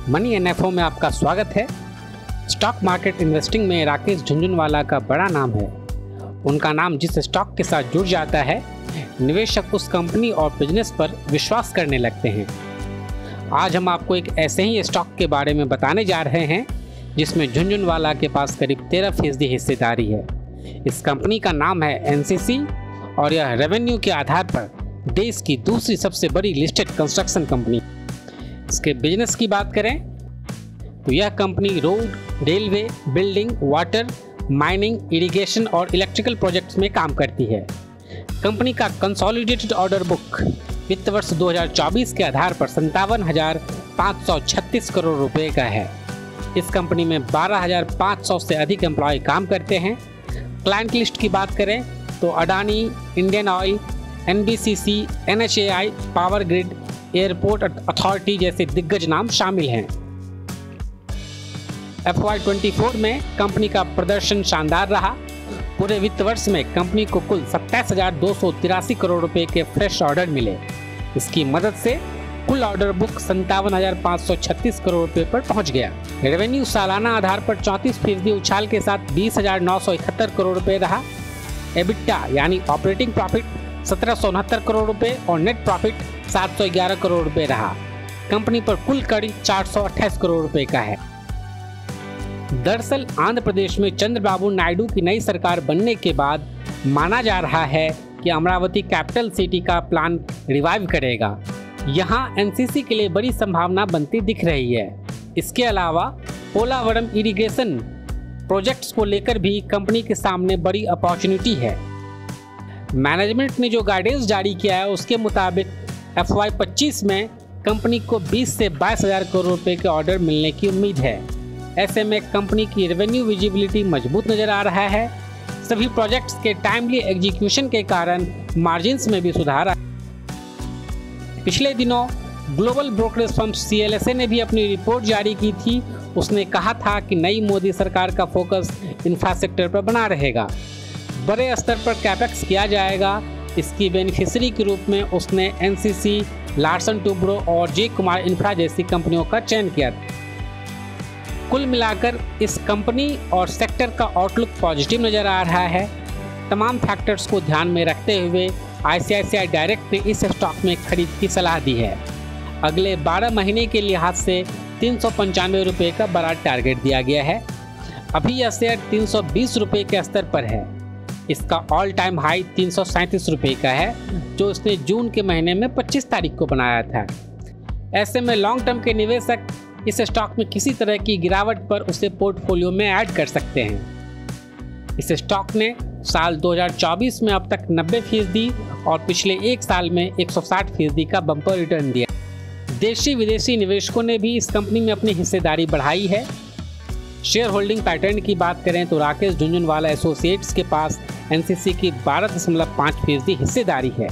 Money NFO में आपका स्वागत है। स्टॉक मार्केट इन्वेस्टिंग में राकेश झुनझुनवाला का बड़ा नाम है। उनका नाम जिस स्टॉक के साथ जुड़ जाता है, निवेशक उस कंपनी और बिजनेस पर विश्वास करने लगते हैं। आज हम आपको एक ऐसे ही स्टॉक के बारे में बताने जा रहे हैं जिसमें झुनझुनवाला के पास करीब 13% हिस्सेदारी है। इस कंपनी का नाम है एनसीसी और यह रेवेन्यू के आधार पर देश की दूसरी सबसे बड़ी लिस्टेड कंस्ट्रक्शन कंपनी। इसके बिजनेस की बात करें तो यह company road, railway, building, water, mining, irrigation और इलेक्ट्रिकल प्रोजेक्ट्स में काम करती है। कंपनी का कंसोलिडेटेड ऑर्डर बुक वित्त वर्ष 2024 के आधार पर 57,536 करोड़ रुपए का है। इस कंपनी में 12,500 से अधिक एम्प्लॉय काम करते हैं। क्लाइंट लिस्ट की बात करें तो Adani, Indian oil, NBCC, NHAI, power grid, airport authority जैसे दिग्गज नाम शामिल हैं। FY24 में कंपनी का प्रदर्शन शानदार रहा। पूरे वित्त वर्ष में कंपनी को कुल 27,283 करोड़ रुपए के फ्रेश ऑर्डर मिले। इसकी मदद से कुल ऑर्डर बुक 57,536 करोड़ रुपए पर पहुंच गया। रेवेन्यू सालाना आधार पर 34% उछाल के साथ 20,971 करोड़ रुपए रहा। एबिटा यानी ऑपरेटिंग प्रॉफिट 1,769 करोड़ रुपए और नेट प्रॉफिट 711 करोड़ रुपए रहा। कंपनी पर कुल कर 428 करोड़ रुपए का है। दरअसल आंध्र प्रदेश में चंद्रबाबू नायडू की नई सरकार बनने के बाद माना जा रहा है कि अमरावती कैपिटल सिटी का प्लान रिवाइव करेगा। यहाँ एनसीसी के लिए बड़ी संभावना बनती दिख रही है। इसके अलावा पोलावरम इरिगेशन प्रोजेक्ट्स को लेकर भी कंपनी के सामने बड़ी अपॉर्चुनिटी है। मैनेजमेंट ने जो गाइडेंस जारी किया है उसके मुताबिक FY25 में कंपनी को 20 से 22,000 करोड़ रुपए के ऑर्डर मिलने की उम्मीद है। ऐसे में कंपनी की रेवेन्यू विजिबिलिटी मजबूत नजर आ रहा है। सभी प्रोजेक्ट्स के टाइमली एग्जीक्यूशन के कारण मार्जिन्स में भी सुधार आया। पिछले दिनों ग्लोबल ब्रोकरेज फर्म CLSA ने भी अपनी रिपोर्ट जारी की थी। उसने कहा था कि नई मोदी सरकार का फोकस इंफ्रास्ट्रक्चर पर बना रहेगा। बड़े स्तर पर कैपेक्स किया जाएगा। इसकी बेनिफिशियरी के रूप में उसने एनसीसी, लार्सन टुब्रो और जे कुमार इंफ्रा जैसी कंपनियों का चयन किया था। कुल मिलाकर इस कंपनी और सेक्टर का आउटलुक पॉजिटिव नजर आ रहा है। तमाम फैक्टर्स को ध्यान में रखते हुए ICICI डायरेक्ट ने इस स्टॉक में खरीद की सलाह दी है। अगले 12 महीने के लिहाज से 395 रुपये का बड़ा टारगेट दिया गया है। अभी यह शेयर 320 रुपये के स्तर पर है। इसका ऑल टाइम हाई 337 रुपये का है, जो इसने जून के महीने में 25 तारीख को बनाया था। ऐसे में लॉन्ग टर्म के निवेशक इस स्टॉक में किसी तरह की गिरावट पर उसे पोर्टफोलियो में ऐड कर सकते हैं। इस स्टॉक ने साल 2024 में अब तक 90% और पिछले एक साल में 160% का बम्पर रिटर्न दिया। देशी विदेशी निवेशकों ने भी इस कंपनी में अपनी हिस्सेदारी बढ़ाई है। शेयर होल्डिंग पैटर्न की बात करें तो राकेश झुनझुनवाला एसोसिएट्स के पास एनसीसी की 12.5% हिस्सेदारी है।